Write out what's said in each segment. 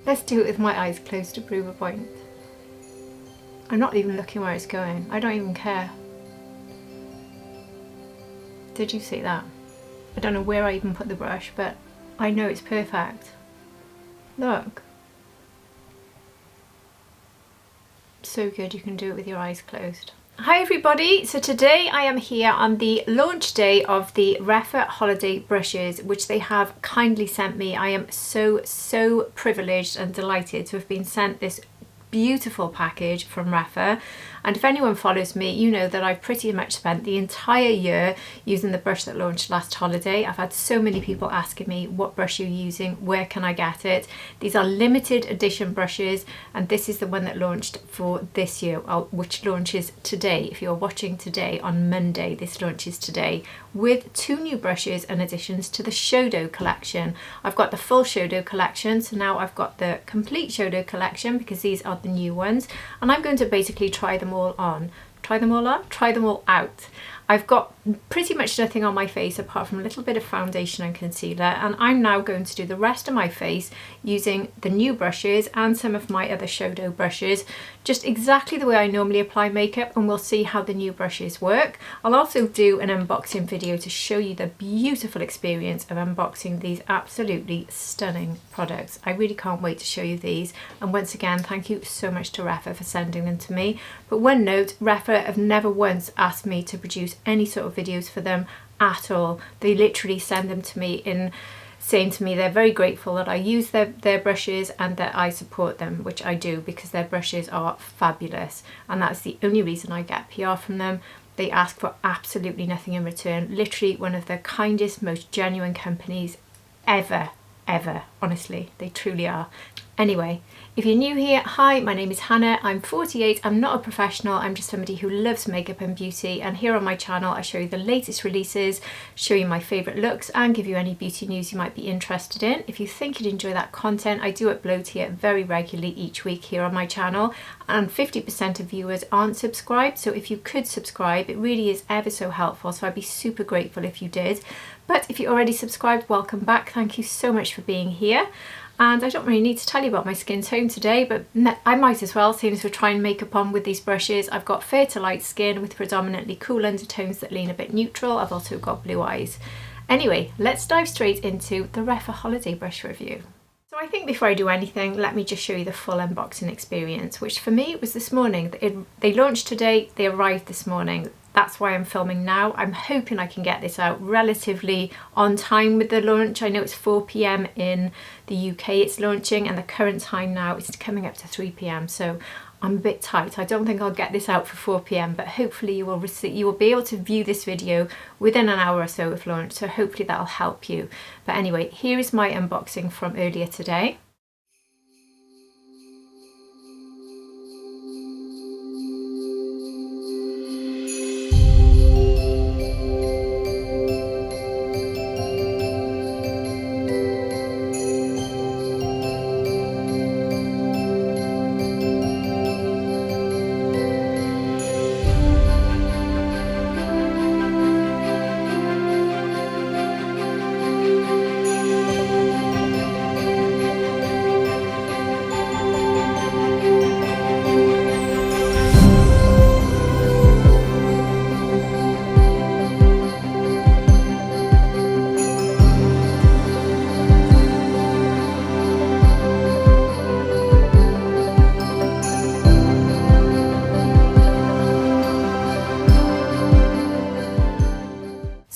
Let's do it with my eyes closed to prove a point. I'm not even looking where it's going. I don't even care. Did you see that? I don't know where I even put the brush, but I know it's perfect. Look. So good, you can do it with your eyes closed. Hi everybody, so today I am here on the launch day of the Rephr Holiday brushes, which they have kindly sent me. I am so privileged and delighted to have been sent this beautiful package from Rephr. And if anyone follows me, you know that I've pretty much spent the entire year using the brush that launched last holiday. I've had so many people asking me what brush you're using, where can I get it. These are limited edition brushes, and this is the one that launched for this year, which launches today. If you're watching today on Monday, this launches today with 2 new brushes and additions to the Shodo collection. I've got the full Shodo collection, so now I've got the complete Shodo collection because these are the new ones, and I'm going to basically try them all on. Try them all out. I've got pretty much nothing on my face apart from a little bit of foundation and concealer, and I'm now going to do the rest of my face using the new brushes and some of my other Shodo brushes, just exactly the way I normally apply makeup, and we'll see how the new brushes work. I'll also do an unboxing video to show you the beautiful experience of unboxing these absolutely stunning products. I really can't wait to show you these, and once again thank you so much to Rephr for sending them to me. But one note, Rephr have never once asked me to produce any sort of videos for them at all. They literally send them to me in saying to me they're very grateful that I use their brushes and that I support them, which I do because their brushes are fabulous, and that's the only reason I get PR from them. They ask for absolutely nothing in return. Literally one of the kindest, most genuine companies ever, honestly, they truly are. Anyway, if you're new here, hi, my name is Hannah, I'm 48, I'm not a professional, I'm just somebody who loves makeup and beauty, and here on my channel I show you the latest releases, show you my favourite looks, and give you any beauty news you might be interested in. If you think you'd enjoy that content, I do upload here very regularly each week here on my channel, and 50% of viewers aren't subscribed, so if you could subscribe, it really is ever so helpful, so I'd be super grateful if you did. But if you're already subscribed, welcome back, thank you so much for being here. And I don't really need to tell you about my skin tone today, but I might as well, seeing as we're trying makeup on with these brushes. I've got fair to light skin with predominantly cool undertones that lean a bit neutral. I've also got blue eyes. Anyway, let's dive straight into the Rephr Holiday brush review. So I think before I do anything, let me just show you the full unboxing experience, which for me was this morning. They launched today, they arrived this morning. That's why I'm filming now. I'm hoping I can get this out relatively on time with the launch. I know it's 4 PM in the UK it's launching, and the current time now is coming up to 3 PM, so I'm a bit tight. I don't think I'll get this out for 4 PM, but hopefully you will be able to view this video within an hour or so of launch, so hopefully that'll help you. But anyway, here is my unboxing from earlier today.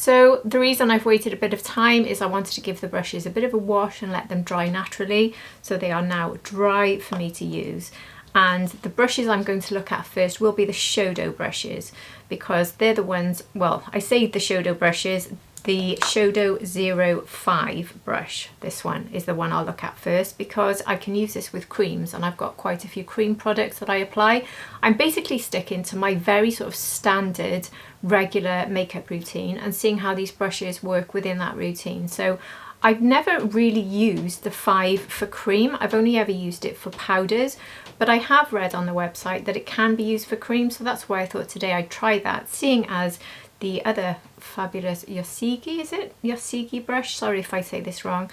So the reason I've waited a bit of time is I wanted to give the brushes a bit of a wash and let them dry naturally, so they are now dry for me to use. And the brushes I'm going to look at first will be the Shodo brushes, because they're the ones, well, I say the Shodo brushes, the Shodo 05 brush, this one is the one I'll look at first, because I can use this with creams, and I've got quite a few cream products that I apply. I'm basically sticking to my very sort of standard regular makeup routine and seeing how these brushes work within that routine. So I've never really used the 5 for cream, I've only ever used it for powders, but I have read on the website that it can be used for cream, so that's why I thought today I'd try that, seeing as the other fabulous Yosigi, is it? Yosigi brush, sorry if I say this wrong.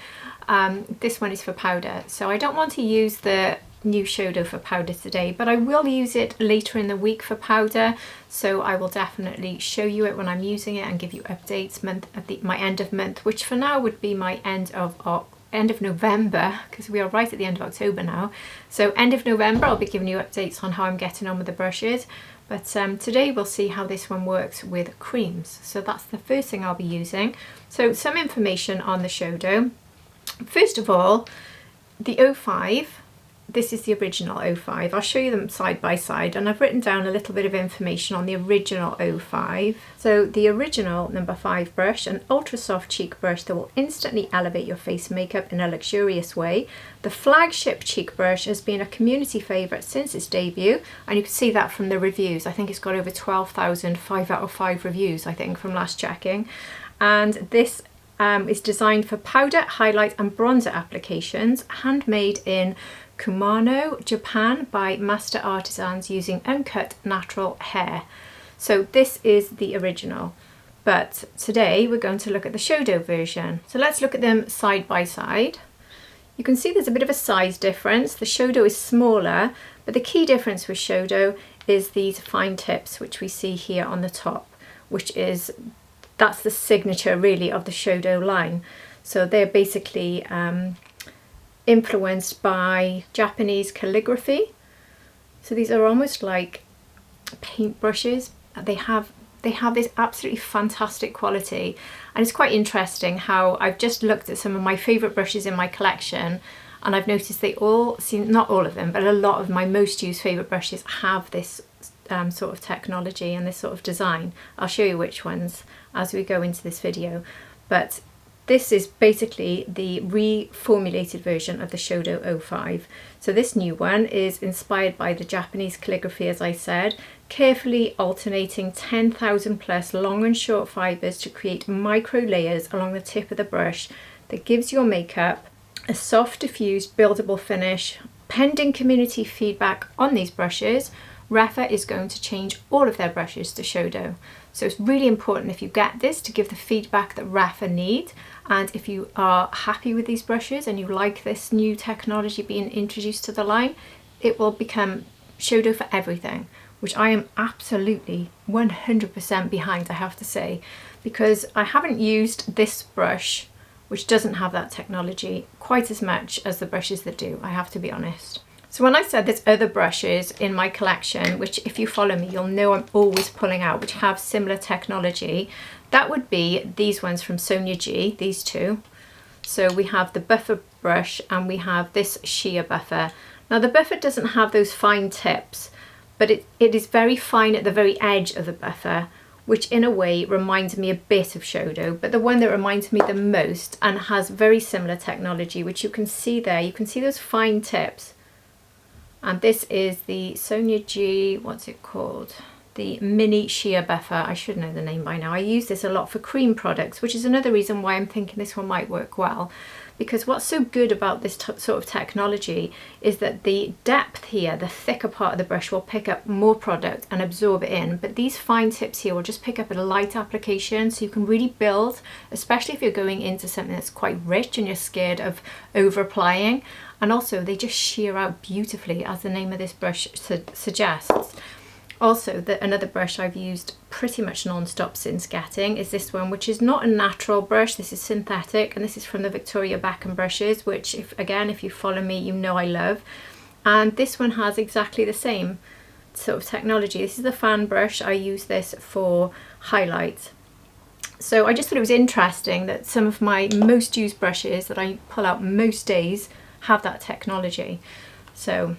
This one is for powder, so I don't want to use the new Shodo for powder today, but I will use it later in the week for powder, so I will definitely show you it when I'm using it and give you updates at my end of month, which for now would be my end of November, because we are right at the end of October now. So end of November I'll be giving you updates on how I'm getting on with the brushes, but today we'll see how this one works with creams. So that's the first thing I'll be using. So some information on the Shodo. First of all, the 05, this is the original 05. I'll show you them side by side, and I've written down a little bit of information on the original 05. So the original number 5 brush, an ultra soft cheek brush that will instantly elevate your face makeup in a luxurious way. The flagship cheek brush has been a community favourite since its debut, and you can see that from the reviews. I think it's got over 12,000 5 out of 5 reviews, I think, from last checking. And this is designed for powder, highlight and bronzer applications, handmade in Kumano, Japan by master artisans using uncut natural hair. So this is the original, but today we're going to look at the Shodo version. So let's look at them side by side. You can see there's a bit of a size difference. The Shodo is smaller, but the key difference with Shodo is these fine tips, which we see here on the top, that's the signature really of the Shodo line. So they're basically influenced by Japanese calligraphy. So these are almost like paint brushes. They have this absolutely fantastic quality, and it's quite interesting how I've just looked at some of my favourite brushes in my collection, and I've noticed they all seem, not all of them, but a lot of my most used favourite brushes have this sort of technology and this sort of design. I'll show you which ones as we go into this video, but this is basically the reformulated version of the Shodo 05. So this new one is inspired by the Japanese calligraphy, as I said, carefully alternating 10,000 plus long and short fibres to create micro layers along the tip of the brush that gives your makeup a soft, diffused, buildable finish. Pending community feedback on these brushes, Rephr is going to change all of their brushes to Shodo. So it's really important, if you get this, to give the feedback that Rephr need. And if you are happy with these brushes and you like this new technology being introduced to the line, it will become Shodo for everything, which I am absolutely 100% behind, I have to say, because I haven't used this brush, which doesn't have that technology, quite as much as the brushes that do, I have to be honest. So when I said there's other brushes in my collection, which if you follow me, you'll know I'm always pulling out, which have similar technology, that would be these ones from Sonia G, these two. So we have the buffer brush and we have this sheer buffer. Now the buffer doesn't have those fine tips, but it is very fine at the very edge of the buffer, which in a way reminds me a bit of Shodo, but the one that reminds me the most and has very similar technology, which you can see there, you can see those fine tips. And this is the Sonia G, what's it called? The mini sheer buffer. I should know the name by now. I use this a lot for cream products, which is another reason why I'm thinking this one might work well. Because what's so good about this sort of technology is that the depth here, the thicker part of the brush, will pick up more product and absorb it in. But these fine tips here will just pick up a light application, so you can really build, especially if you're going into something that's quite rich and you're scared of over applying. And also they just sheer out beautifully, as the name of this brush suggests. Also, another brush I've used pretty much non-stop since getting is this one, which is not a natural brush, this is synthetic, and this is from the Victoria Beckham brushes, which if you follow me, you know I love. And this one has exactly the same sort of technology. This is the fan brush. I use this for highlight. So I just thought it was interesting that some of my most used brushes that I pull out most days have that technology. So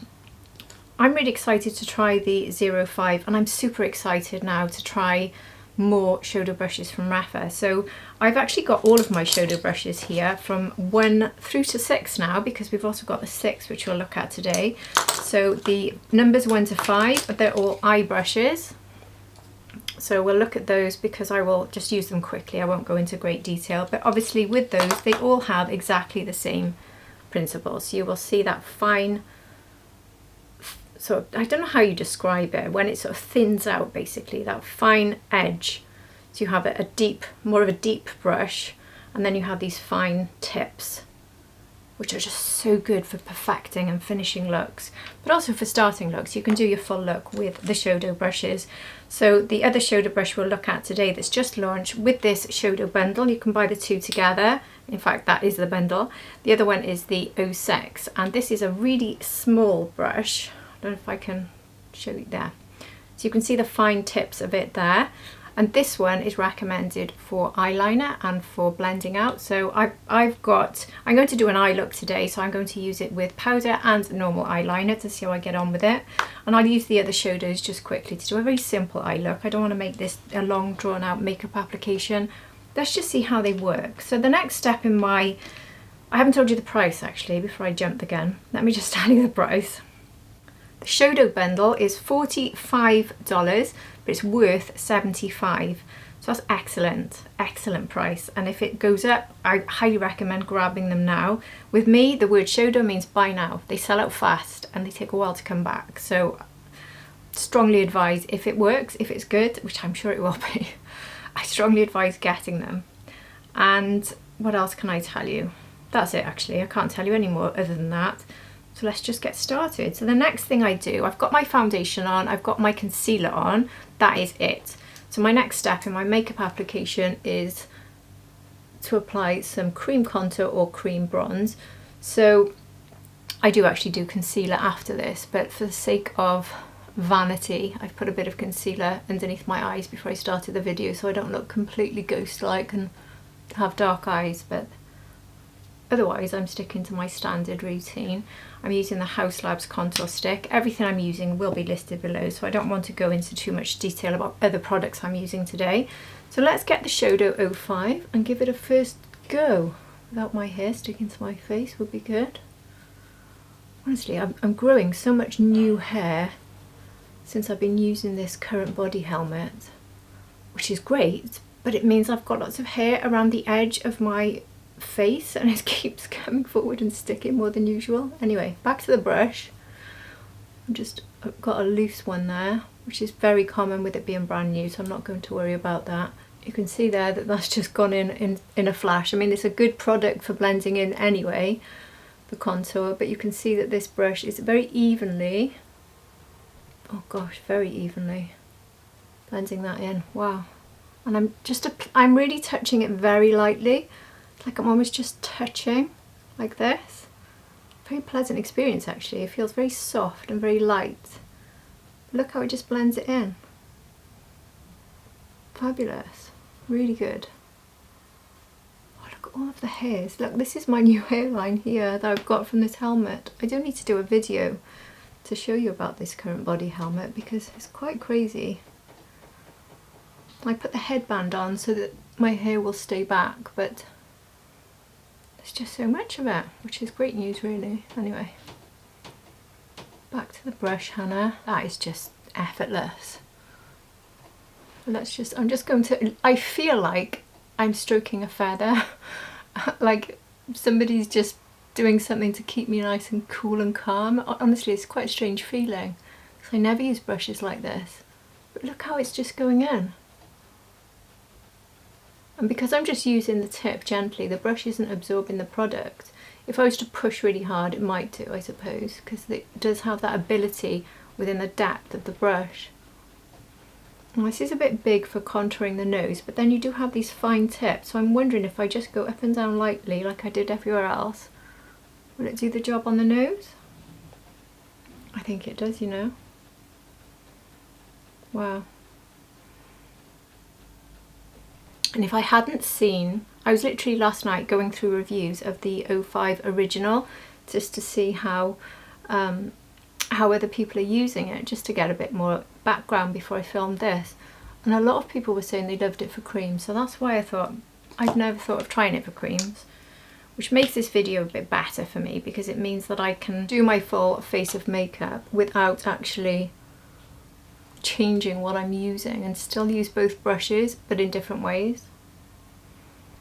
I'm really excited to try the 05, and I'm super excited now to try more Shodo brushes from Rephr. So I've actually got all of my Shodo brushes here from 1 through to 6 now, because we've also got the 6 which we'll look at today. So the numbers 1 to 5, they're all eye brushes. So we'll look at those because I will just use them quickly. I won't go into great detail, but obviously with those they all have exactly the same principles. So you will see that fine, so I don't know how you describe it, when it sort of thins out, basically that fine edge. So you have more of a deep brush, and then you have these fine tips, which are just so good for perfecting and finishing looks, but also for starting looks. You can do your full look with the Shodo brushes. So the other Shodo brush we'll look at today that's just launched with this Shodo bundle, you can buy the two together. In fact, that is the bundle. The other one is the 06, and this is a really small brush. I don't know if I can show you there. So you can see the fine tips of it there. And this one is recommended for eyeliner and for blending out. So I'm going to do an eye look today, so I'm going to use it with powder and normal eyeliner to see how I get on with it. And I'll use the other Shodos just quickly to do a very simple eye look. I don't want to make this a long drawn out makeup application. Let's just see how they work. So the next step in I haven't told you the price actually before I jump the gun. Let me just tell you the price. The Shodo bundle is $45, but it's worth $75. So that's excellent price. And if it goes up, I highly recommend grabbing them now. With me, the word Shodo means buy now. They sell out fast and they take a while to come back. So strongly advise, if it works, if it's good, which I'm sure it will be, I strongly advise getting them. And what else can I tell you? That's it actually. I can't tell you any more other than that. So let's just get started. So the next thing I do, I've got my foundation on, I've got my concealer on, that is it. So my next step in my makeup application is to apply some cream contour or cream bronze. So I do actually do concealer after this, but for the sake of vanity, I've put a bit of concealer underneath my eyes before I started the video so I don't look completely ghost-like and have dark eyes, but otherwise I'm sticking to my standard routine. I'm using the Haus Labs contour stick. Everything I'm using will be listed below, so I don't want to go into too much detail about other products I'm using today. So let's get the Shodo 05 and give it a first go. Without my hair sticking to my face would be good. Honestly, I'm growing so much new hair since I've been using this current body helmet, which is great, but it means I've got lots of hair around the edge of my face and it keeps coming forward and sticking more than usual. Anyway, back to the brush. I've got a loose one there, which is very common with it being brand new, so I'm not going to worry about that. You can see there that that's just gone in a flash. I mean, it's a good product for blending in anyway, the contour, but you can see that this brush is very evenly, oh gosh, very evenly blending that in. Wow. And I'm really touching it very lightly. Like I'm almost just touching like this. Very pleasant experience actually. It feels very soft and very light. Look how it just blends it in. Fabulous. Really good. Oh, look at all of the hairs. Look, this is my new hairline here that I've got from this helmet. I do need to do a video to show you about this current body helmet because it's quite crazy. I put the headband on so that my hair will stay back, but there's just so much of it, which is great news really. Anyway, back to the brush, Hannah. That is just effortless. I'm just going to, I feel like I'm stroking a feather, like somebody's just doing something to keep me nice and cool and calm. Honestly, it's quite a strange feeling because I never use brushes like this, but look how it's just going in. And because I'm just using the tip gently, the brush isn't absorbing the product. If I was to push really hard, it might do, I suppose, because it does have that ability within the depth of the brush. Now, this is a bit big for contouring the nose, but then you do have these fine tips, so I'm wondering if I just go up and down lightly like I did everywhere else, will it do the job on the nose? I think it does, you know. Wow. And if I hadn't seen, I was literally last night going through reviews of the 05 original just to see how other people are using it, just to get a bit more background before I filmed this. And a lot of people were saying they loved it for cream, so that's why I thought, I'd never thought of trying it for creams, which makes this video a bit better for me because it means that I can do my full face of makeup without actually changing what I'm using and still use both brushes but in different ways.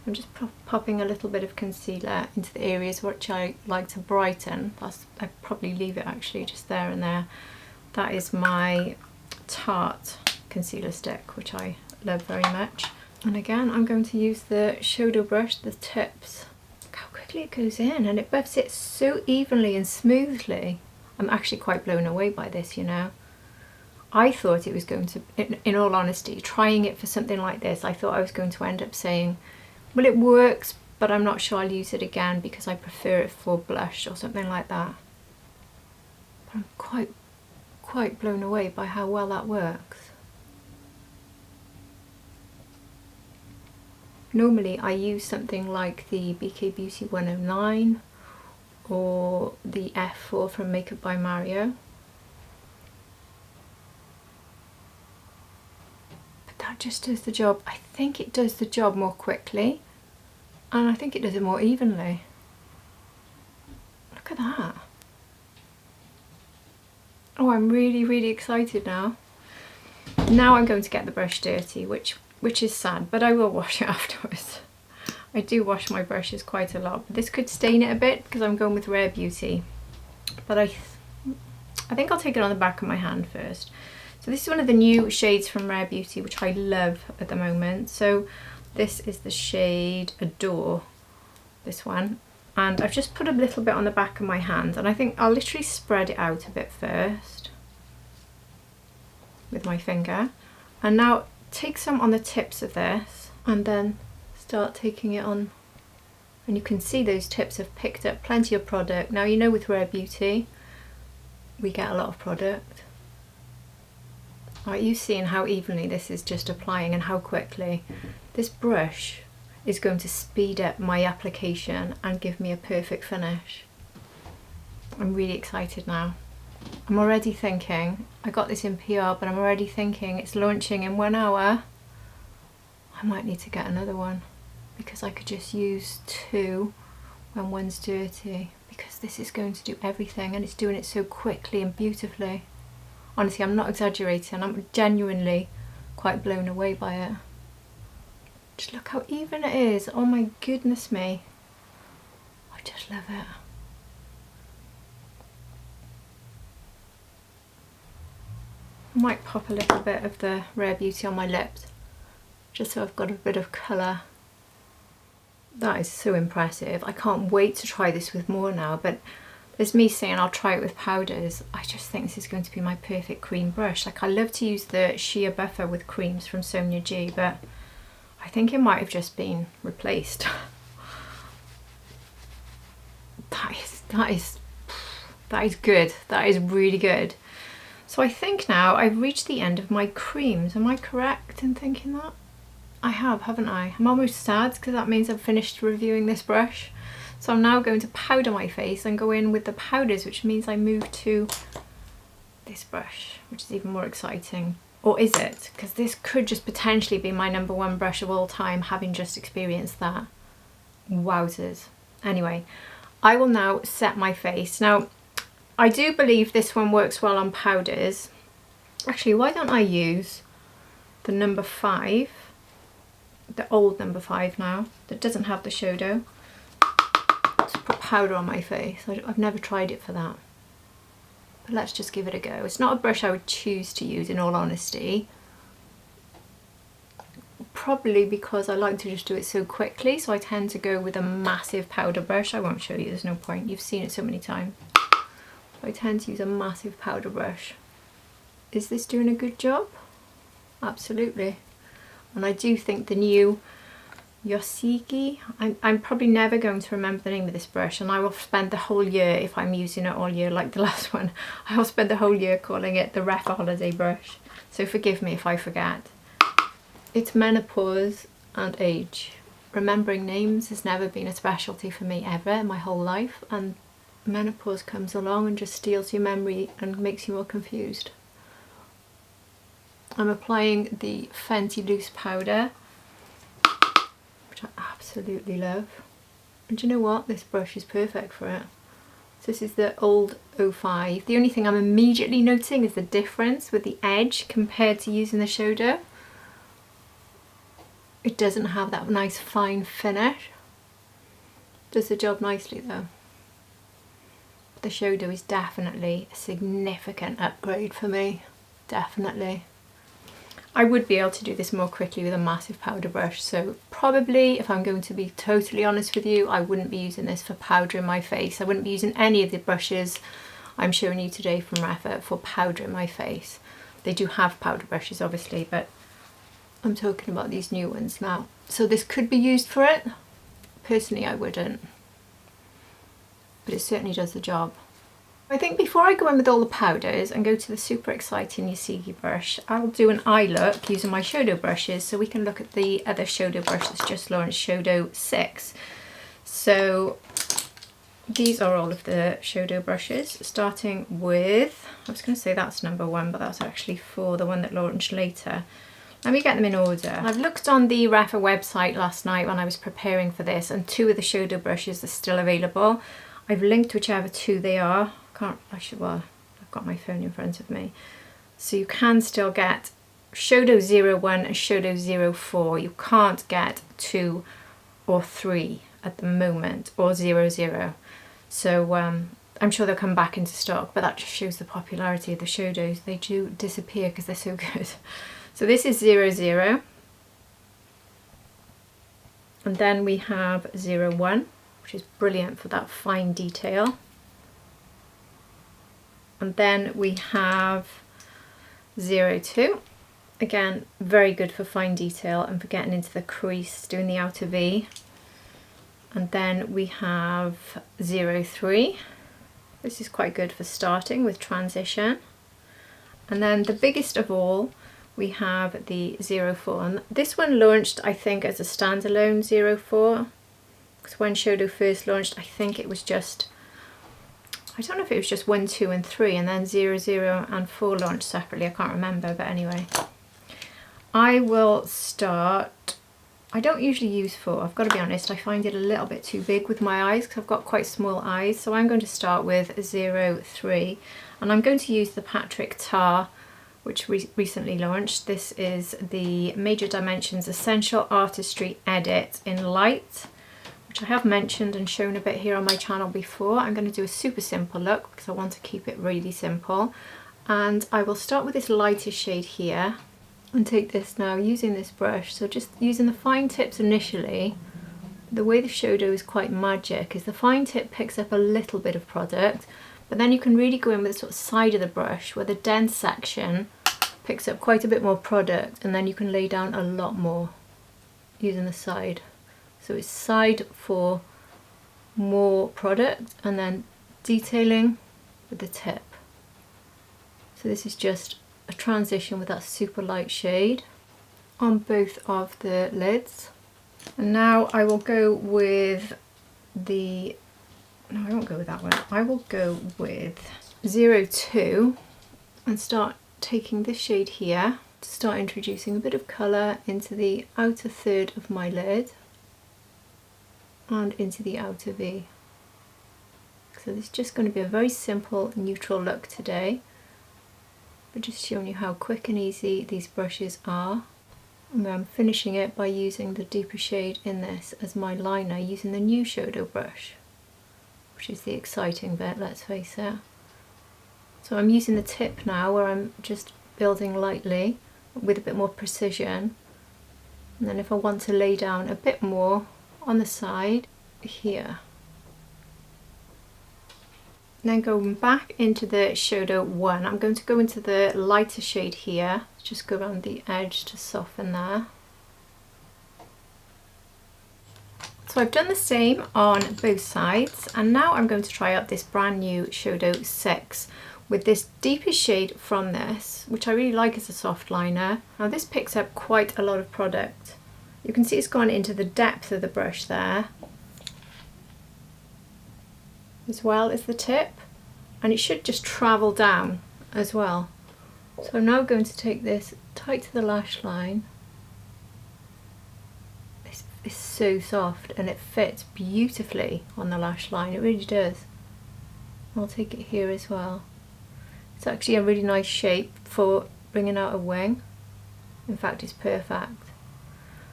I'm just popping a little bit of concealer into the areas which I like to brighten. I'd probably leave it actually just there and there. That is my Tarte concealer stick, which I love very much. And again, I'm going to use the Shodo brush, the tips. Look how quickly it goes in, and it buffs it so evenly and smoothly. I'm actually quite blown away by this, you know. I thought it was going to, in all honesty, trying it for something like this, I thought I was going to end up saying, well, it works, but I'm not sure I'll use it again because I prefer it for blush or something like that. But I'm quite blown away by how well that works. Normally I use something like the BK Beauty 109 or the F4 from Makeup by Mario. But that just does the job. I think it does the job more quickly, and I think it does it more evenly. Look at that. Oh, I'm really excited now. Now I'm going to get the brush dirty, which is sad, but I will wash it afterwards. I do wash my brushes quite a lot, but this could stain it a bit because I'm going with Rare Beauty. But I think I'll take it on the back of my hand first. So this is one of the new shades from Rare Beauty, which I love at the moment. So this is the shade Adore, this one. And I've just put a little bit on the back of my hand, and I think I'll literally spread it out a bit first with my finger. And now take some on the tips of this and then start taking it on, and you can see those tips have picked up plenty of product. Now, you know, with Rare Beauty we get a lot of product. Are you seeing how evenly this is just applying and how quickly? This brush is going to speed up my application and give me a perfect finish. I'm really excited now. I'm already thinking, I got this in PR, but I'm already thinking it's launching in 1 hour. I might need to get another one because I could just use 2 when one's dirty, because this is going to do everything and it's doing it so quickly and beautifully. Honestly, I'm not exaggerating, I'm genuinely quite blown away by it. Just look how even it is. Oh my goodness me. I just love it. I might pop a little bit of the Rare Beauty on my lips, just so I've got a bit of colour. That is so impressive. I can't wait to try this with more now, but there's me saying I'll try it with powders. I just think this is going to be my perfect cream brush. Like, I love to use the sheer buffer with creams from Sonia G, but I think it might have just been replaced. That is good. That is really good. So I think now I've reached the end of my creams. Am I correct in thinking that? I have, haven't I? I'm almost sad because that means I've finished reviewing this brush. So I'm now going to powder my face and go in with the powders, which means I move to this brush, which is even more exciting. Or is it? Because this could just potentially be my #1 brush of all time, having just experienced that. Wowzers. Anyway, I will now set my face. Now, I do believe this one works well on powders. Actually, why don't I use the #5, the old #5 now, that doesn't have the Shodo, to put powder on my face. I've never tried it for that. But let's just give it a go. It's not a brush I would choose to use, in all honesty. Probably because I like to just do it so quickly, so I tend to go with a massive powder brush. I won't show you, there's no point. You've seen it so many times. I tend to use a massive powder brush. Is this doing a good job? Absolutely. And I do think the new Yosigi, I'm probably never going to remember the name of this brush, and I will spend the whole year, if I'm using it all year like the last one, I will spend the whole year calling it the Rephr Holiday brush. So forgive me if I forget. It's menopause and age. Remembering names has never been a specialty for me ever in my whole life, and menopause comes along and just steals your memory and makes you more confused. I'm applying the Fenty loose powder, which I absolutely love. And do you know what? This brush is perfect for it. So this is the old 05. The only thing I'm immediately noticing is the difference with the edge compared to using the Shodo. It doesn't have that nice fine finish. Does the job nicely though. The Shodo is definitely a significant upgrade for me. Definitely. I would be able to do this more quickly with a massive powder brush, so probably, if I'm going to be totally honest with you, I wouldn't be using this for powdering my face. I wouldn't be using any of the brushes I'm showing you today from Rephr for powdering my face. They do have powder brushes obviously, but I'm talking about these new ones now. So this could be used for it. Personally, I wouldn't, but it certainly does the job. I think before I go in with all the powders and go to the super exciting Yosigi brush, I'll do an eye look using my Shodo brushes so we can look at the other Shodo brush that's just launched, Shodo 6. So these are all of the Shodo brushes, starting with, I was going to say that's number 1, but that's actually for the one that launched later. Let me get them in order. I've looked on the Rephr website last night when I was preparing for this, and 2 of the Shodo brushes are still available. I've linked whichever 2 they are. Well, I've got my phone in front of me. So you can still get Shodo 01 and Shodo 04. You can't get 2 or 3 at the moment, or 00. So I'm sure they'll come back into stock, but that just shows the popularity of the Shodos. They do disappear because they're so good. So this is 00. And then we have 01, which is brilliant for that fine detail. And then we have 02. Again, very good for fine detail and for getting into the crease, doing the outer V. And then we have 03. This is quite good for starting with transition. And then the biggest of all, we have the 04. And this one launched, I think, as a standalone 04. Because when Shodo first launched, I think it was just, I don't know if it was just 1, 2 and 3, and then 00 and 4 launched separately. I can't remember, but anyway. I will start, I don't usually use 4, I've got to be honest. I find it a little bit too big with my eyes because I've got quite small eyes. So I'm going to start with 03, and I'm going to use the Patrick Tar, which recently launched. This is the Major Dimensions Essential Artistry Edit in Light, which I have mentioned and shown a bit here on my channel before. I'm going to do a super simple look because I want to keep it really simple. And I will start with this lighter shade here and take this now using this brush. So just using the fine tips initially. The way the Shodo is quite magic is the fine tip picks up a little bit of product, but then you can really go in with the sort of side of the brush where the dense section picks up quite a bit more product, and then you can lay down a lot more using the side. So it's side for more product and then detailing with the tip. So this is just a transition with that super light shade on both of the lids. And now I will go with the, no, I won't go with that one. I will go with 02 and start taking this shade here to start introducing a bit of colour into the outer third of my lid and into the outer V. So this is just going to be a very simple neutral look today, but just showing you how quick and easy these brushes are. And I'm finishing it by using the deeper shade in this as my liner using the new Shodo brush, which is the exciting bit, let's face it. So I'm using the tip now where I'm just building lightly with a bit more precision. And then if I want to lay down a bit more on the side here. And then going back into the Shodo 1, I'm going to go into the lighter shade here. Just go around the edge to soften there. So I've done the same on both sides, and now I'm going to try out this brand new Shodo 6 with this deepest shade from this, which I really like as a soft liner. Now this picks up quite a lot of product. You can see it's gone into the depth of the brush there, as well as the tip, and it should just travel down as well. So I'm now going to take this tight to the lash line. It's so soft and it fits beautifully on the lash line, it really does. I'll take it here as well. It's actually a really nice shape for bringing out a wing. In fact, it's perfect.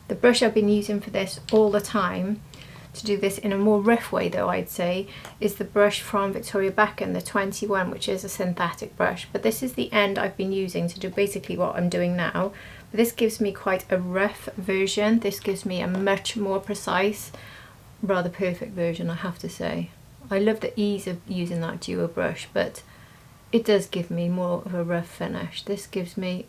The brush I've been using for this all the time, to do this in a more rough way though, I'd say, is the brush from Victoria Beckham, the 21, which is a synthetic brush. But this is the end I've been using to do basically what I'm doing now, This gives me quite a rough version. This gives me a much more precise, rather perfect version, I have to say. I love the ease of using that duo brush, but it does give me more of a rough finish. This gives me,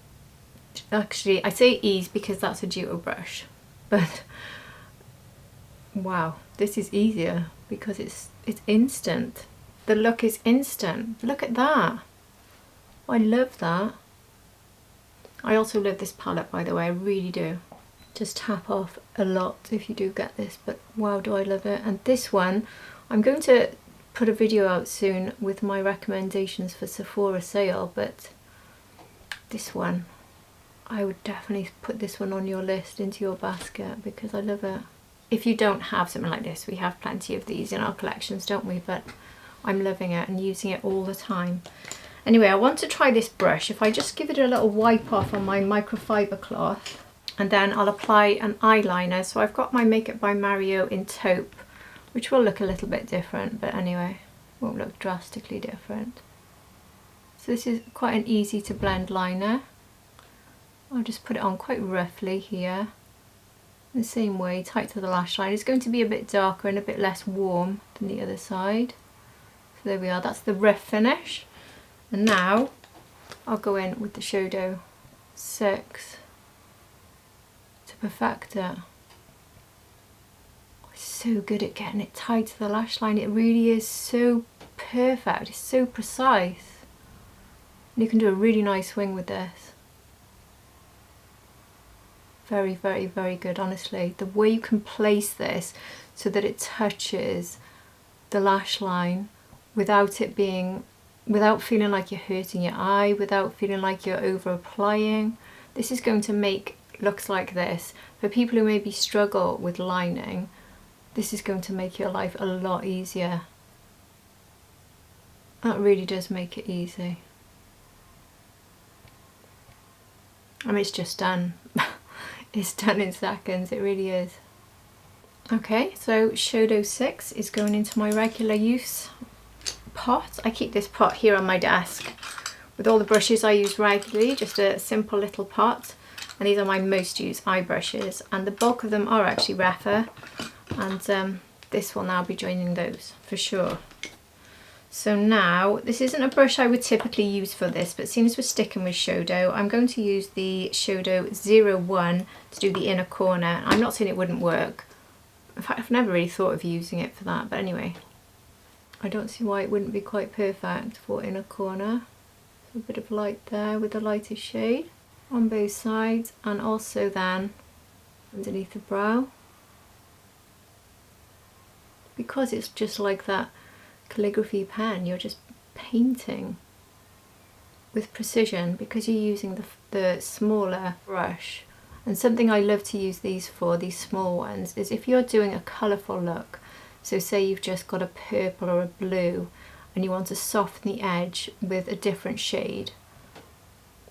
actually I say ease because that's a duo brush, but wow, this is easier because it's instant. The look is instant. Look at that. I love that. I also love this palette, by the way, I really do. Just tap off a lot if you do get this, but wow, do I love it. And this one, I'm going to put a video out soon with my recommendations for Sephora sale, but this one, I would definitely put this one on your list, into your basket, because I love it. If you don't have something like this, we have plenty of these in our collections, don't we? But I'm loving it and using it all the time. Anyway, I want to try this brush. If I just give it a little wipe off on my microfiber cloth, and then I'll apply an eyeliner. So I've got my Makeup by Mario in Taupe, which will look a little bit different, but anyway, won't look drastically different. So this is quite an easy to blend liner. I'll just put it on quite roughly here. The same way, tight to the lash line. It's going to be a bit darker and a bit less warm than the other side. So there we are, that's the rough finish. And now I'll go in with the Shodo 6 to perfect it. It's so good at getting it tight to the lash line. It really is so perfect, it's so precise. And you can do a really nice swing with this. Very, very, very good, honestly. The way you can place this so that it touches the lash line without it being, without feeling like you're hurting your eye, without feeling like you're over applying. This is going to make looks like this. For people who maybe struggle with lining, this is going to make your life a lot easier. That really does make it easy. I mean, it's just done. It's done in seconds, it really is. Okay, so Shodo 6 is going into my regular use pot. I keep this pot here on my desk with all the brushes I use regularly, just a simple little pot. And these are my most used eye brushes, and the bulk of them are actually Rephr, and this will now be joining those for sure. So now, this isn't a brush I would typically use for this, but since we're sticking with Shodo, I'm going to use the Shodo 01 to do the inner corner. I'm not saying it wouldn't work. In fact, I've never really thought of using it for that, but anyway. I don't see why it wouldn't be quite perfect for inner corner. So a bit of light there with the lighter shade on both sides, and also then underneath the brow. Because it's just like that calligraphy pen, you're just painting with precision because you're using the smaller brush. And something I love to use these for, these small ones, is if you're doing a colourful look, so say you've just got a purple or a blue and you want to soften the edge with a different shade,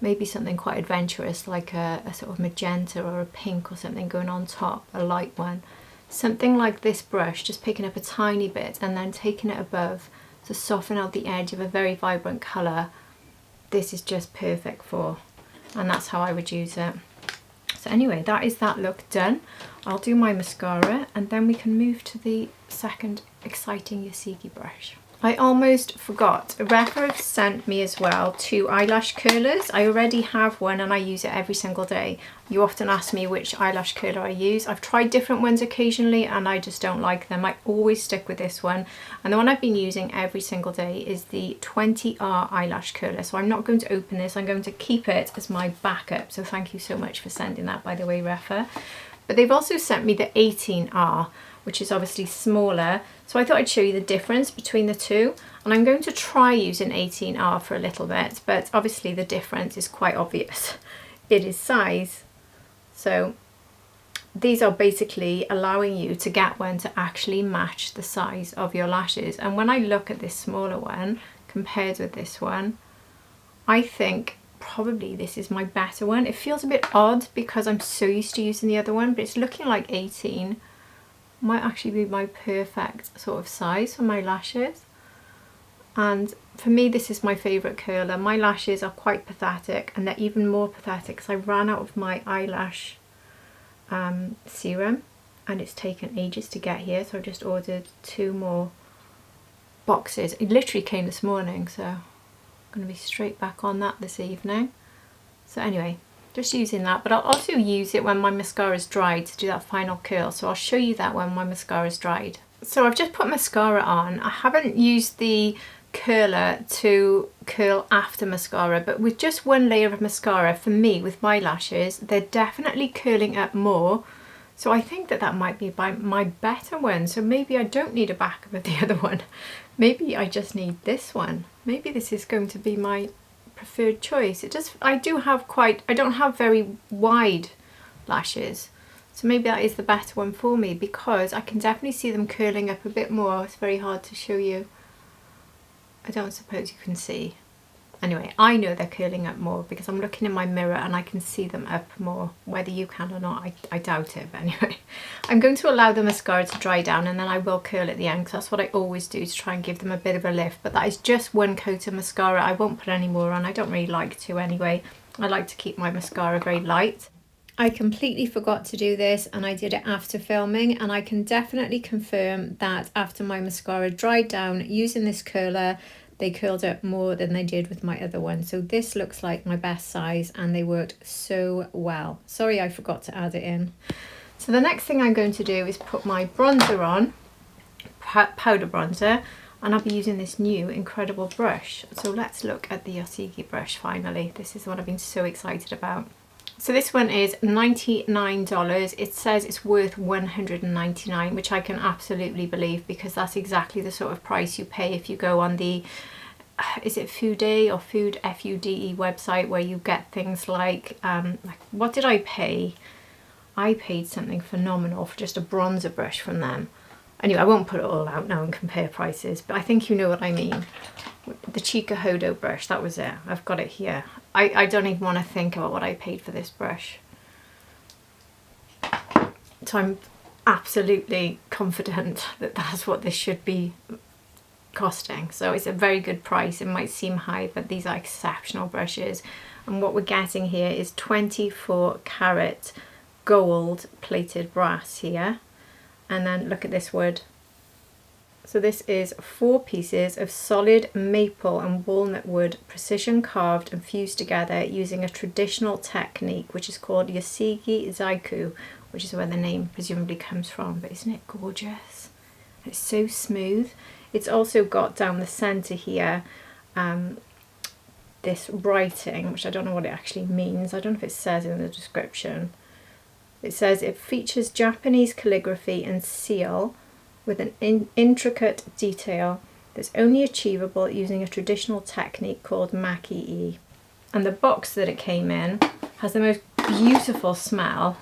maybe something quite adventurous like a sort of magenta or a pink or something going on top, a light one. Something like this brush, just picking up a tiny bit and then taking it above to soften out the edge of a very vibrant colour, this is just perfect for, and that's how I would use it. So anyway, that is that look done. I'll do my mascara and then we can move to the second exciting Yosigi brush. I almost forgot, Rephr have sent me as well 2 eyelash curlers. I already have one and I use it every single day. You often ask me which eyelash curler I use. I've tried different ones occasionally and I just don't like them. I always stick with this one. And the one I've been using every single day is the 20R eyelash curler. So I'm not going to open this, I'm going to keep it as my backup. So thank you so much for sending that, by the way, Rephr. But they've also sent me the 18R, which is obviously smaller. So I thought I'd show you the difference between the two. And I'm going to try using 18R for a little bit, but obviously the difference is quite obvious. It is size. So these are basically allowing you to get one to actually match the size of your lashes. And when I look at this smaller one compared with this one, I think probably this is my better one. It feels a bit odd because I'm so used to using the other one, but it's looking like 18 might actually be my perfect sort of size for my lashes. And for me, this is my favourite curler. My lashes are quite pathetic, and they're even more pathetic because I ran out of my eyelash serum, and it's taken ages to get here, so I just ordered 2 more boxes. It literally came this morning, so I'm going to be straight back on that this evening. So anyway, just using that, but I'll also use it when my mascara is dried to do that final curl, so I'll show you that when my mascara is dried. So I've just put mascara on. I haven't used the curler to curl after mascara, but with just 1 layer of mascara, for me, with my lashes, they're definitely curling up more. So I think that that might be my better one. So maybe I don't need a backup of the other one. Maybe I just need this one. Maybe this is going to be my preferred choice. I don't have very wide lashes. So maybe that is the better one for me, because I can definitely see them curling up a bit more. It's very hard to show you. I don't suppose you can see. Anyway, I know they're curling up more because I'm looking in my mirror and I can see them up more. Whether you can or not, I doubt it. But anyway, I'm going to allow the mascara to dry down, and then I will curl at the end, because that's what I always do to try and give them a bit of a lift. But that is just 1 coat of mascara. I won't put any more on. I don't really like to anyway. I like to keep my mascara very light. I completely forgot to do this, and I did it after filming, and I can definitely confirm that after my mascara dried down using this curler, they curled up more than they did with my other one. So this looks like my best size, and they worked so well. Sorry, I forgot to add it in. So the next thing I'm going to do is put my bronzer on, powder bronzer, and I'll be using this new incredible brush. So let's look at the Yosigi brush finally. This is the one I've been so excited about. So this one is $99. It says it's worth $199, which I can absolutely believe, because that's exactly the sort of price you pay if you go on the, is it Fude or Food, F-U-D-E website, where you get things like what did I pay? I paid something phenomenal for just a bronzer brush from them. Anyway, I won't put it all out now and compare prices, but I think you know what I mean. The CKING brush, that was it. I've got it here. I don't even want to think about what I paid for this brush. So I'm absolutely confident that that's what this should be costing. So it's a very good price. It might seem high, but these are exceptional brushes. And what we're getting here is 24 karat gold plated brass here. And then look at this wood. So this is 4 pieces of solid maple and walnut wood, precision carved and fused together using a traditional technique which is called Yosigi Zaiku, which is where the name presumably comes from. But isn't it gorgeous? It's so smooth. It's also got down the centre here this writing, which I don't know what it actually means. I don't know if it says in the description. It says it features Japanese calligraphy and seal with an intricate detail that's only achievable using a traditional technique called maki-e. And the box that it came in has the most beautiful smell.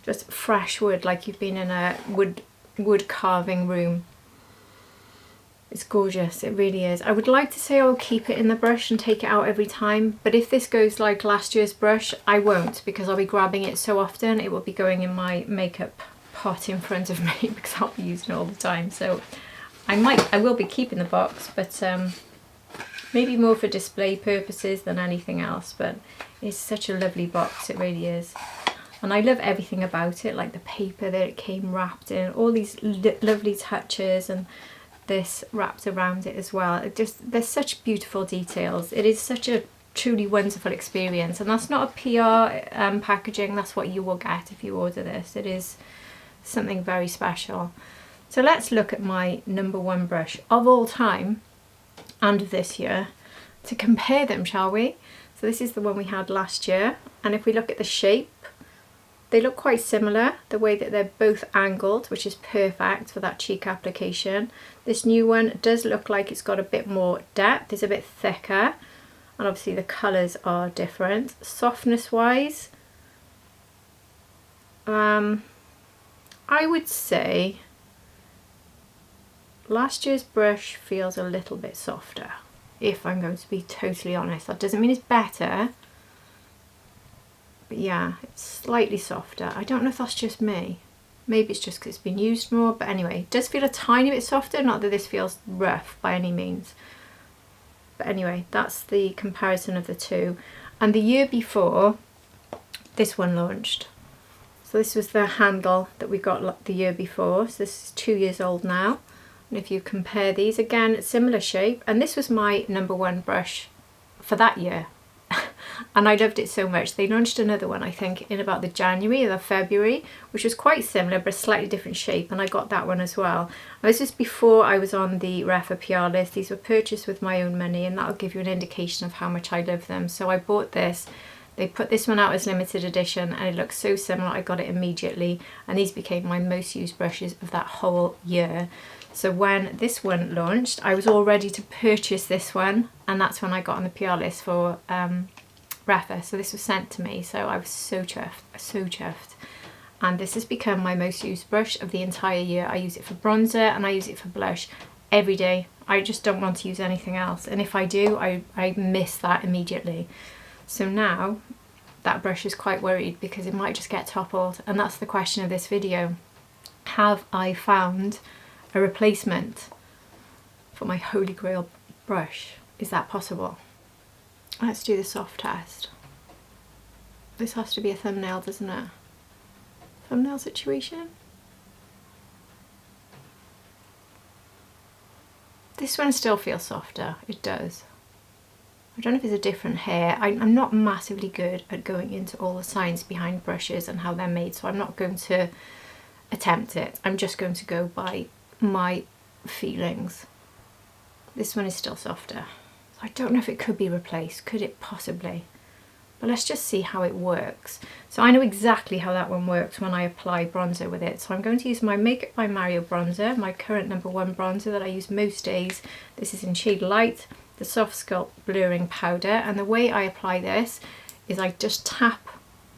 Just fresh wood, like you've been in a wood carving room. It's gorgeous, it really is. I would like to say I'll keep it in the brush and take it out every time, but if this goes like last year's brush, I won't, because I'll be grabbing it so often. It will be going in my makeup pot in front of me because I'll be using it all the time. So I will be keeping the box, but maybe more for display purposes than anything else. But it's such a lovely box, it really is. And I love everything about it, like the paper that it came wrapped in, all these lovely touches, and this wrapped around it as well. There's such beautiful details. It is such a truly wonderful experience, and that's not a PR packaging. That's what you will get if you order this. It is something very special. So let's look at my #1 brush of all time and of this year to compare them, shall we? So this is the one we had last year, and if we look at the shape, they look quite similar, the way that they're both angled, which is perfect for that cheek application. This new one does look like it's got a bit more depth, it's a bit thicker, and obviously the colours are different. Softness wise, I would say last year's brush feels a little bit softer, if I'm going to be totally honest. That doesn't mean it's better, but yeah, it's slightly softer. I don't know if that's just me. Maybe it's just because it's been used more, but anyway, it does feel a tiny bit softer, not that this feels rough by any means. But anyway, that's the comparison of the two. And the year before, this one launched. So this was the handle that we got the year before. So this is 2 years old now. And if you compare these, again, similar shape. And this was my #1 brush for that year. And I loved it so much. They launched another one, I think, in about the January or the February, which was quite similar, but a slightly different shape. And I got that one as well. And this is before I was on the Rephr PR list. These were purchased with my own money, and that'll give you an indication of how much I love them. So I bought this. They put this one out as limited edition, and it looks so similar. I got it immediately, and these became my most used brushes of that whole year. So when this one launched, I was all ready to purchase this one, and that's when I got on the PR list for Rephr. So this was sent to me, so I was so chuffed, so chuffed. And this has become my most used brush of the entire year. I use it for bronzer and I use it for blush every day. I just don't want to use anything else, and if I do, I miss that immediately. So now that brush is quite worried because it might just get toppled, and that's the question of this video. Have I found a replacement for my holy grail brush? Is that possible? Let's do the soft test. This has to be a thumbnail, doesn't it? Thumbnail situation. This one still feels softer, it does. I don't know if it's a different hair. I'm not massively good at going into all the science behind brushes and how they're made, so I'm not going to attempt it. I'm just going to go by my feelings. This one is still softer. So I don't know if it could be replaced. Could it possibly? But let's just see how it works. So I know exactly how that one works when I apply bronzer with it. So I'm going to use my Makeup by Mario bronzer, my current #1 bronzer that I use most days. This is in shade Light, the SoftSculpt blurring powder, and the way I apply this is I just tap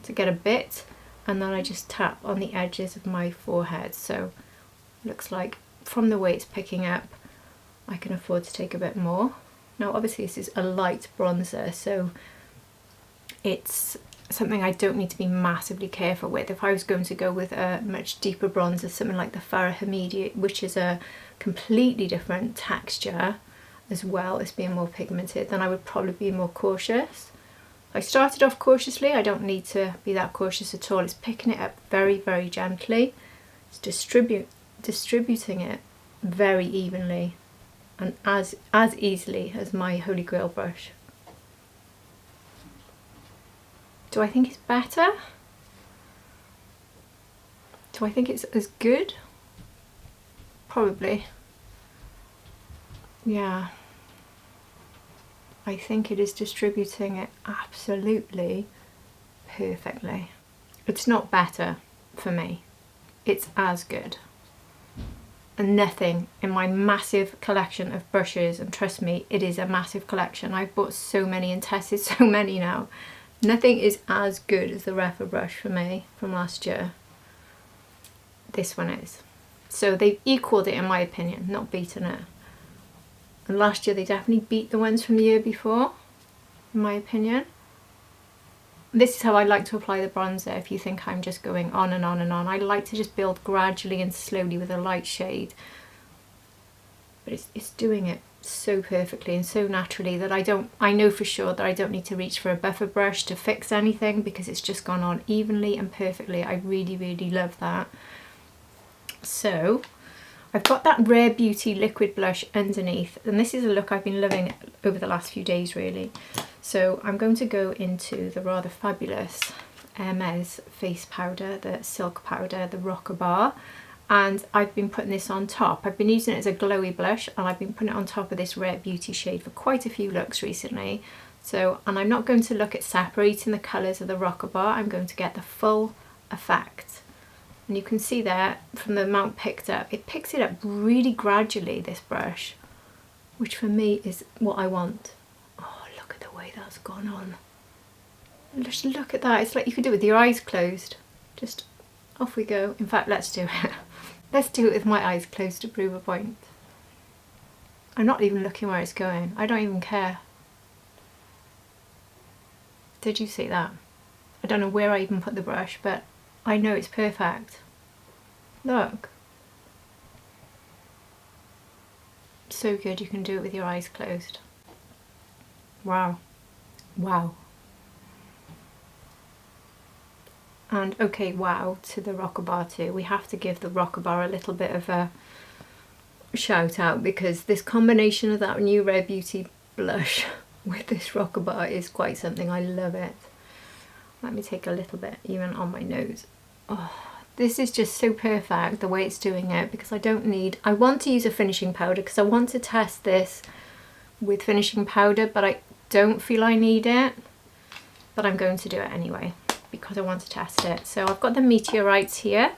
to get a bit, and then I just tap on the edges of my forehead. So it looks like from the way it's picking up, I can afford to take a bit more. Now obviously this is a light bronzer, so it's something I don't need to be massively careful with. If I was going to go with a much deeper bronzer, something like the Rephr Holiday, which is a completely different texture as well as being more pigmented, then I would probably be more cautious. I started off cautiously. I don't need to be that cautious at all. It's picking it up very, very gently. It's distributing it very evenly and as easily as my Holy Grail brush. Do I think it's better? Do I think it's as good? Probably. Yeah. I think it is distributing it absolutely perfectly. It's not better for me. It's as good. And nothing in my massive collection of brushes, and trust me, it is a massive collection. I've bought so many and tested so many now. Nothing is as good as the Rephr brush for me from last year. This one is. So they've equalled it in my opinion, not beaten it. And last year they definitely beat the ones from the year before, in my opinion. This is how I like to apply the bronzer. If you think I'm just going on and on and on, I like to just build gradually and slowly with a light shade. But it's doing it so perfectly and so naturally that I know for sure that I don't need to reach for a buffer brush to fix anything, because it's just gone on evenly and perfectly. I really, really love that. So I've got that Rare Beauty liquid blush underneath, and this is a look I've been loving over the last few days really. So I'm going to go into the rather fabulous Hermes face powder, the silk powder, the Rocker Bar, and I've been putting this on top. I've been using it as a glowy blush, and I've been putting it on top of this Rare Beauty shade for quite a few looks recently. So, and I'm not going to look at separating the colours of the Rocker Bar, I'm going to get the full effect. And you can see there from the amount picked up, it picks it up really gradually, this brush, which for me is what I want. Oh, look at the way that's gone on. Just look at that. It's like you could do it with your eyes closed. Just off we go. In fact, let's do it. Let's do it with my eyes closed to prove a point. I'm not even looking where it's going. I don't even care. Did you see that? I don't know where I even put the brush, but I know it's perfect. Look. So good, you can do it with your eyes closed. Wow. Wow. And okay, wow to the Rocker Bar too. We have to give the Rocker Bar a little bit of a shout out, because this combination of that new Rare Beauty blush with this Rocker Bar is quite something. I love it. Let me take a little bit even on my nose. Oh, this is just so perfect the way it's doing it, because I want to use a finishing powder because I want to test this with finishing powder, but I don't feel I need it, but I'm going to do it anyway because I want to test it. So I've got the Meteorites here.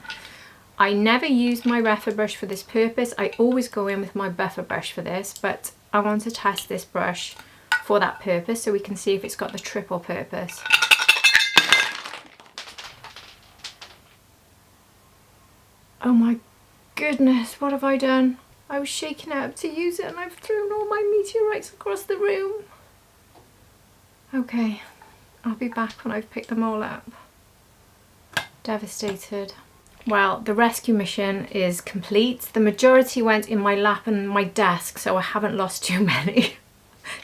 I never use my Rephr brush for this purpose. I always go in with my buffer brush for this, but I want to test this brush for that purpose so we can see if it's got the triple purpose. Oh my goodness, what have I done? I was shaking it up to use it and I've thrown all my Meteorites across the room. Okay, I'll be back when I've picked them all up. Devastated. Well, the rescue mission is complete. The majority went in my lap and my desk, so I haven't lost too many.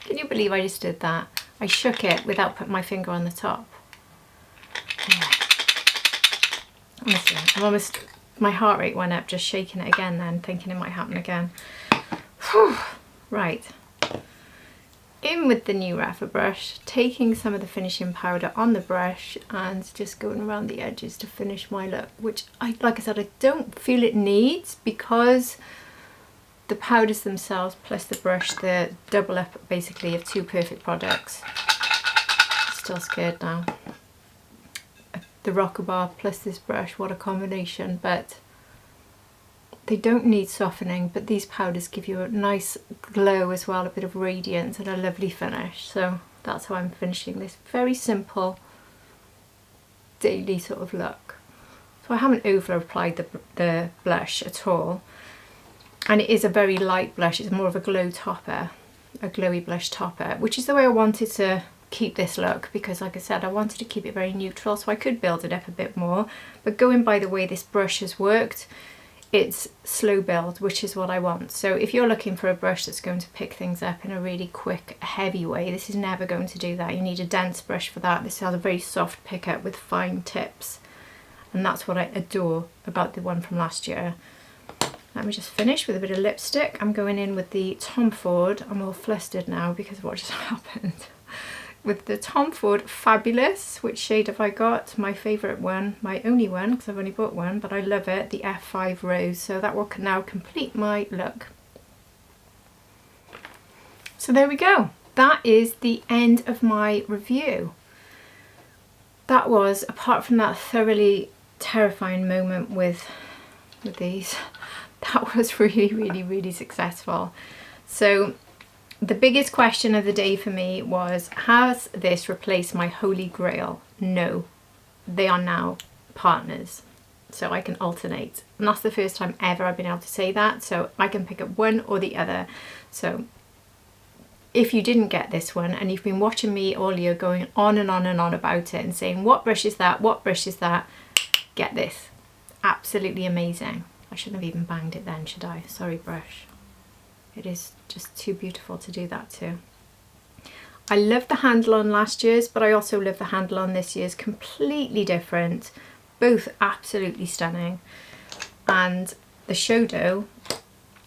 Can you believe I just did that? I shook it without putting my finger on the top. Yeah. Honestly, my heart rate went up just shaking it again then, thinking it might happen again. Whew. Right. In with the new Rephr brush, taking some of the finishing powder on the brush and just going around the edges to finish my look, which like I said, I don't feel it needs, because the powders themselves plus the brush, the double up basically of two perfect products. Still scared now. The Rocker Bar plus this brush, what a combination, but they don't need softening, but these powders give you a nice glow as well, a bit of radiance and a lovely finish. So that's how I'm finishing this very simple daily sort of look. So I haven't over applied the blush at all, and it is a very light blush. It's more of a glow topper, a glowy blush topper, which is the way I wanted to keep this look, because like I said, I wanted to keep it very neutral so I could build it up a bit more, but going by the way this brush has worked, it's slow build, which is what I want. So if you're looking for a brush that's going to pick things up in a really quick, heavy way, this is never going to do that. You need a dense brush for that. This has a very soft pickup with fine tips, and that's what I adore about the one from last year. Let me just finish with a bit of lipstick. I'm going in with the Tom Ford. I'm all flustered now because of what just happened. With the Tom Ford Fabulous. Which shade have I got? My favourite one, my only one, because I've only bought one, but I love it, the F5 Rose. So that will now complete my look. So there we go. That is the end of my review. That was, apart from that thoroughly terrifying moment with these, that was really successful. So the biggest question of the day for me was, has this replaced my holy grail? No, they are now partners, so I can alternate, and that's the first time ever I've been able to say that, so I can pick up one or the other. So if you didn't get this one and you've been watching me all year going on and on and on about it and saying, what brush is that, what brush is that, get this. Absolutely amazing. I shouldn't have even banged it then, should I? Sorry, brush. It is just too beautiful to do that too. I love the handle on last year's, but I also love the handle on this year's. Completely different, both absolutely stunning. And the Shodo,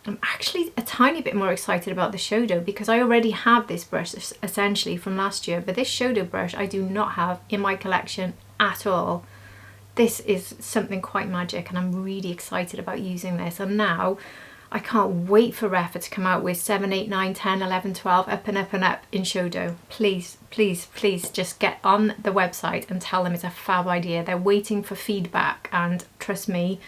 I'm actually a tiny bit more excited about the Shodo because I already have this brush essentially from last year, but this Shodo brush I do not have in my collection at all. This is something quite magic and I'm really excited about using this. And now I can't wait for Rephr to come out with 7, 8, 9, 10, 11, 12, up and up and up in Shodo. Please, please, please just get on the website and tell them it's a fab idea. They're waiting for feedback, and trust me,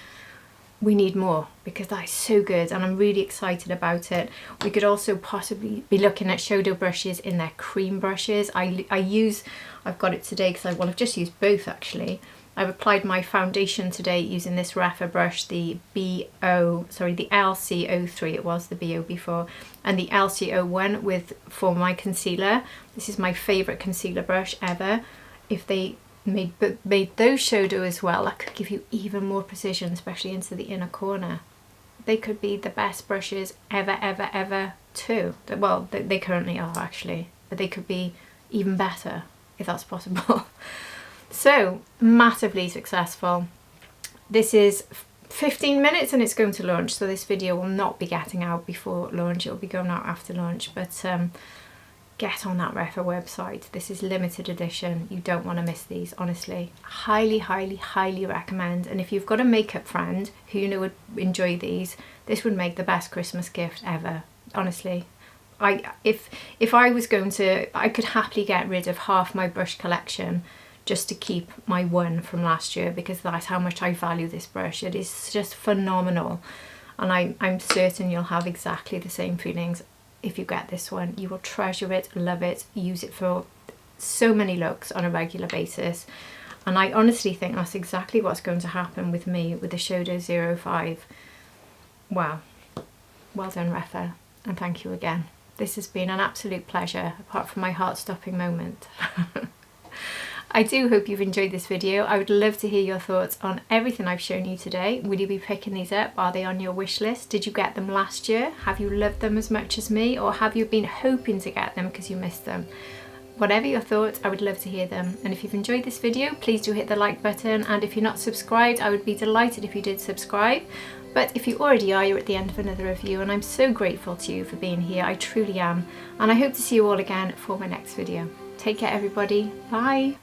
we need more because that is so good and I'm really excited about it. We could also possibly be looking at Shodo brushes in their cream brushes. I've got it today because I've just used both actually. I've applied my foundation today using this Rephr brush, the LC03, it was the BO before, and the LC01 for my concealer. This is my favourite concealer brush ever. If they made those Shodo as well. That could give you even more precision, especially into the inner corner. They could be the best brushes ever too. Well, they currently are actually, but they could be even better if that's possible. So massively successful. This is 15 minutes and it's going to launch, so this video will not be getting out before launch, it will be going out after launch, but get on that Rephr website. This is limited edition, you don't want to miss these, honestly. Highly recommend. And if you've got a makeup friend who you know would enjoy these, this would make the best Christmas gift ever, honestly. If I was going to, I could happily get rid of half my brush collection just to keep my one from last year, because that's how much I value this brush. It is just phenomenal, and I'm certain you'll have exactly the same feelings if you get this one. You will treasure it, love it, use it for so many looks on a regular basis, and I honestly think that's exactly what's going to happen with me with the Shodo 05. Wow, well done Rephr, and thank you again. This has been an absolute pleasure, apart from my heart-stopping moment. I do hope you've enjoyed this video. I would love to hear your thoughts on everything I've shown you today. Will you be picking these up? Are they on your wish list? Did you get them last year? Have you loved them as much as me? Or have you been hoping to get them because you missed them? Whatever your thoughts, I would love to hear them. And if you've enjoyed this video, please do hit the like button. And if you're not subscribed, I would be delighted if you did subscribe. But if you already are, you're at the end of another review, and I'm so grateful to you for being here. I truly am. And I hope to see you all again for my next video. Take care, everybody. Bye.